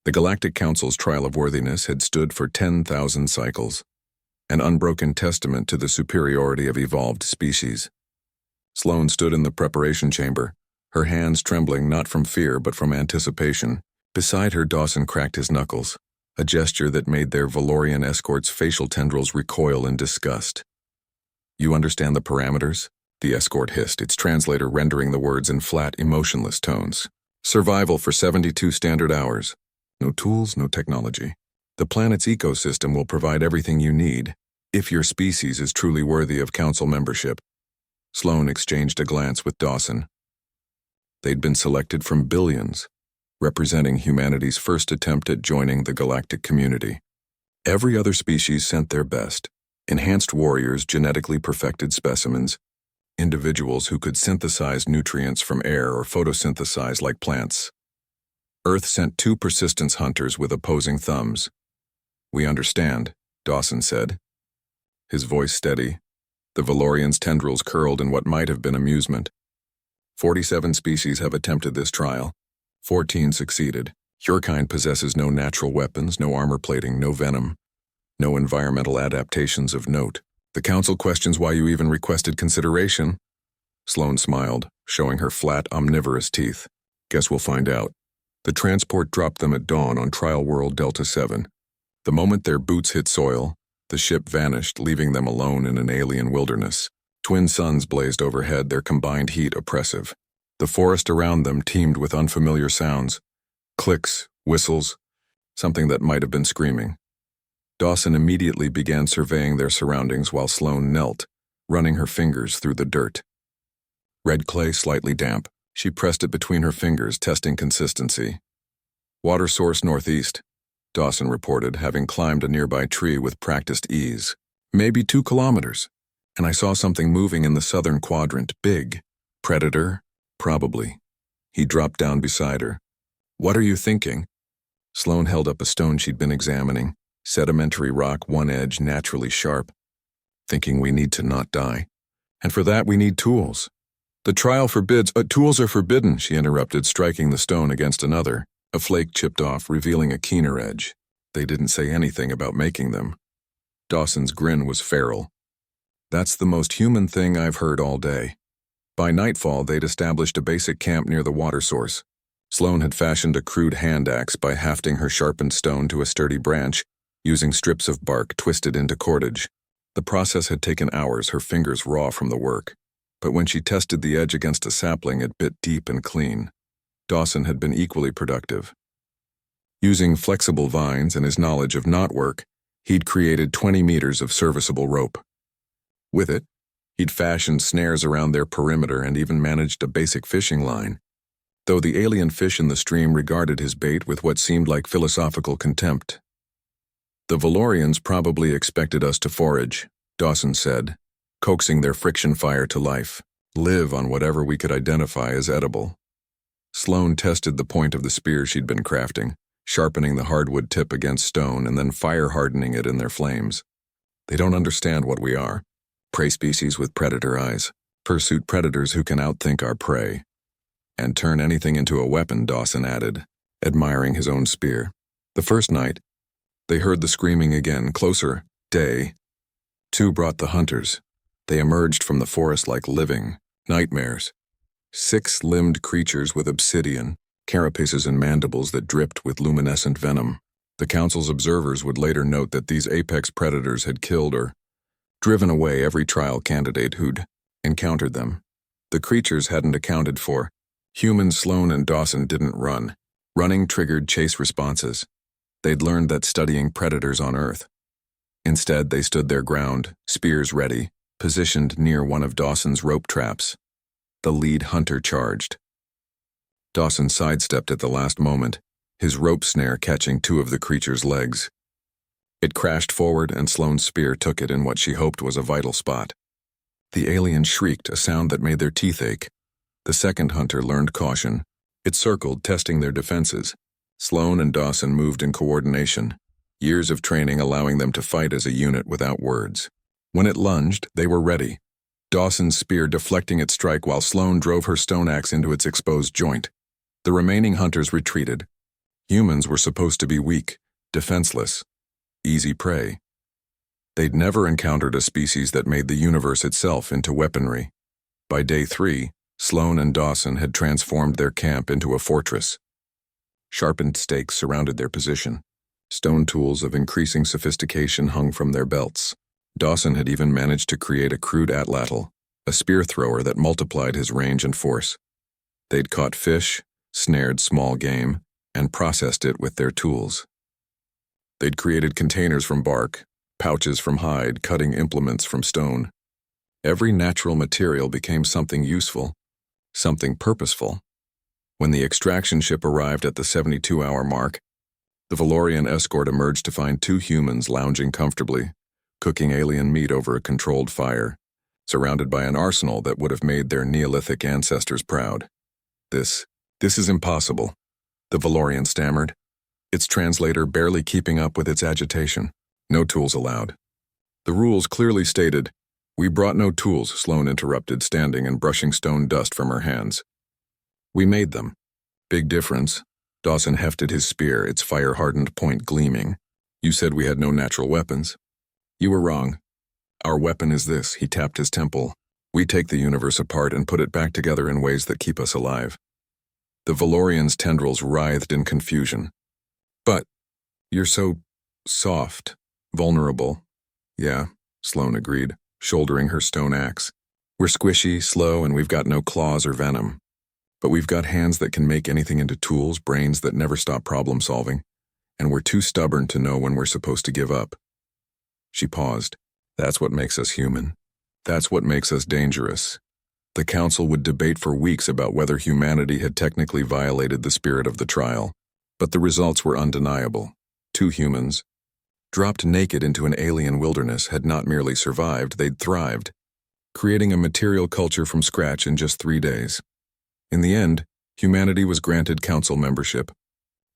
The Galactic Council's trial of worthiness had stood for 10,000 cycles, an unbroken testament to the superiority of evolved species. Sloane stood in the preparation chamber, her hands trembling not from fear but from anticipation. Beside her, Dawson cracked his knuckles, a gesture that made their Valorian escort's facial tendrils recoil in disgust. "You understand the parameters?" the escort hissed, its translator rendering the words in flat, emotionless tones. "Survival for 72 standard hours. No tools, no technology. The planet's ecosystem will provide everything you need, if your species is truly worthy of council membership." Sloane exchanged a glance with Dawson. They'd been selected from billions, representing humanity's first attempt at joining the galactic community. Every other species sent their best: enhanced warriors, genetically perfected specimens, individuals who could synthesize nutrients from air or photosynthesize like plants. Earth sent 2 persistence hunters with opposing thumbs. "We understand," Dawson said, his voice steady. The Valorian's tendrils curled in what might have been amusement. 47 species have attempted this trial. 14 succeeded. Your kind possesses no natural weapons, no armor plating, no venom, no environmental adaptations of note. The Council questions why you even requested consideration." Sloane smiled, showing her flat, omnivorous teeth. "Guess we'll find out." The transport dropped them at dawn on Trial World Delta 7. The moment their boots hit soil, the ship vanished, leaving them alone in an alien wilderness. Twin suns blazed overhead, their combined heat oppressive. The forest around them teemed with unfamiliar sounds. Clicks, whistles, something that might have been screaming. Dawson immediately began surveying their surroundings while Sloane knelt, running her fingers through the dirt. Red clay slightly damp. She pressed it between her fingers, testing consistency. "Water source northeast," Dawson reported, having climbed a nearby tree with practiced ease. "Maybe 2 kilometers. And I saw something moving in the southern quadrant, big. Predator? Probably." He dropped down beside her. "What are you thinking?" Sloane held up a stone she'd been examining, sedimentary rock, one edge naturally sharp. "Thinking we need to not die. And for that we need tools." "The trial forbids—" "Tools are forbidden," she interrupted, striking the stone against another. A flake chipped off, revealing a keener edge. "They didn't say anything about making them." Dawson's grin was feral. "That's the most human thing I've heard all day." By nightfall, they'd established a basic camp near the water source. Sloane had fashioned a crude hand axe by hafting her sharpened stone to a sturdy branch, using strips of bark twisted into cordage. The process had taken hours, her fingers raw from the work. But when she tested the edge against a sapling, it bit deep and clean. Dawson had been equally productive. Using flexible vines and his knowledge of knotwork, he'd created 20 meters of serviceable rope. With it, he'd fashioned snares around their perimeter and even managed a basic fishing line, though the alien fish in the stream regarded his bait with what seemed like philosophical contempt. "The Valorians probably expected us to forage," Dawson said, coaxing their friction fire to life. "Live on whatever we could identify as edible." Sloane tested the point of the spear she'd been crafting, sharpening the hardwood tip against stone and then fire-hardening it in their flames. "They don't understand what we are. Prey species with predator eyes. Pursuit predators who can outthink our prey. And turn anything into a weapon," Dawson added, admiring his own spear. The first night, they heard the screaming again, closer. Day. 2 brought the hunters. They emerged from the forest like living nightmares. 6-limbed creatures with obsidian, carapaces and mandibles that dripped with luminescent venom. The Council's observers would later note that these apex predators had killed or driven away every trial candidate who'd encountered them. The creatures hadn't accounted for. Humans Sloane and Dawson didn't run. Running triggered chase responses. They'd learned that studying predators on Earth. Instead, they stood their ground, spears ready, positioned near one of Dawson's rope traps. The lead hunter charged. Dawson sidestepped at the last moment, his rope snare catching 2 of the creature's legs. It crashed forward and Sloane's spear took it in what she hoped was a vital spot. The alien shrieked, a sound that made their teeth ache. The second hunter learned caution. It circled, testing their defenses. Sloane and Dawson moved in coordination, years of training allowing them to fight as a unit without words. When it lunged, they were ready. Dawson's spear deflecting its strike while Sloane drove her stone axe into its exposed joint. The remaining hunters retreated, Humans were supposed to be weak, defenseless, easy prey. They'd never encountered a species that made the universe itself into weaponry. By day 3, Sloane and Dawson had transformed their camp into a fortress. Sharpened stakes surrounded their position. Stone tools of increasing sophistication hung from their belts. Dawson had even managed to create a crude atlatl, a spear thrower that multiplied his range and force. They'd caught fish, snared small game, and processed it with their tools. They'd created containers from bark, pouches from hide, cutting implements from stone. Every natural material became something useful, something purposeful. When the extraction ship arrived at the 72-hour mark, the Valorian escort emerged to find 2 humans lounging comfortably, cooking alien meat over a controlled fire, surrounded by an arsenal that would have made their Neolithic ancestors proud. This is impossible, the Valorian stammered, its translator barely keeping up with its agitation. No tools allowed. The rules clearly stated. We brought no tools, Sloane interrupted, standing and brushing stone dust from her hands. We made them. Big difference. Dawson hefted his spear, its fire-hardened point gleaming. You said we had no natural weapons. You were wrong. Our weapon is this, he tapped his temple. We take the universe apart and put it back together in ways that keep us alive. The Valorian's tendrils writhed in confusion. But you're so soft, vulnerable. Yeah, Sloane agreed, shouldering her stone axe. We're squishy, slow, and we've got no claws or venom. But we've got hands that can make anything into tools, brains that never stop problem solving, and we're too stubborn to know when we're supposed to give up. She paused. That's what makes us human. That's what makes us dangerous. The council would debate for weeks about whether humanity had technically violated the spirit of the trial, but the results were undeniable. 2 humans, dropped naked into an alien wilderness, had not merely survived, they'd thrived, creating a material culture from scratch in just 3 days. In the end, humanity was granted council membership,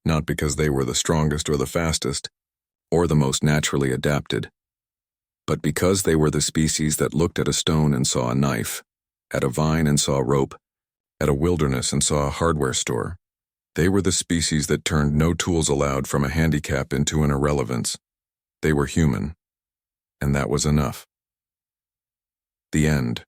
not because they were the strongest or the fastest, or the most naturally adapted, but because they were the species that looked at a stone and saw a knife, at a vine and saw rope, at a wilderness and saw a hardware store. They were the species that turned no tools allowed from a handicap into an irrelevance. They were human, and that was enough. The end.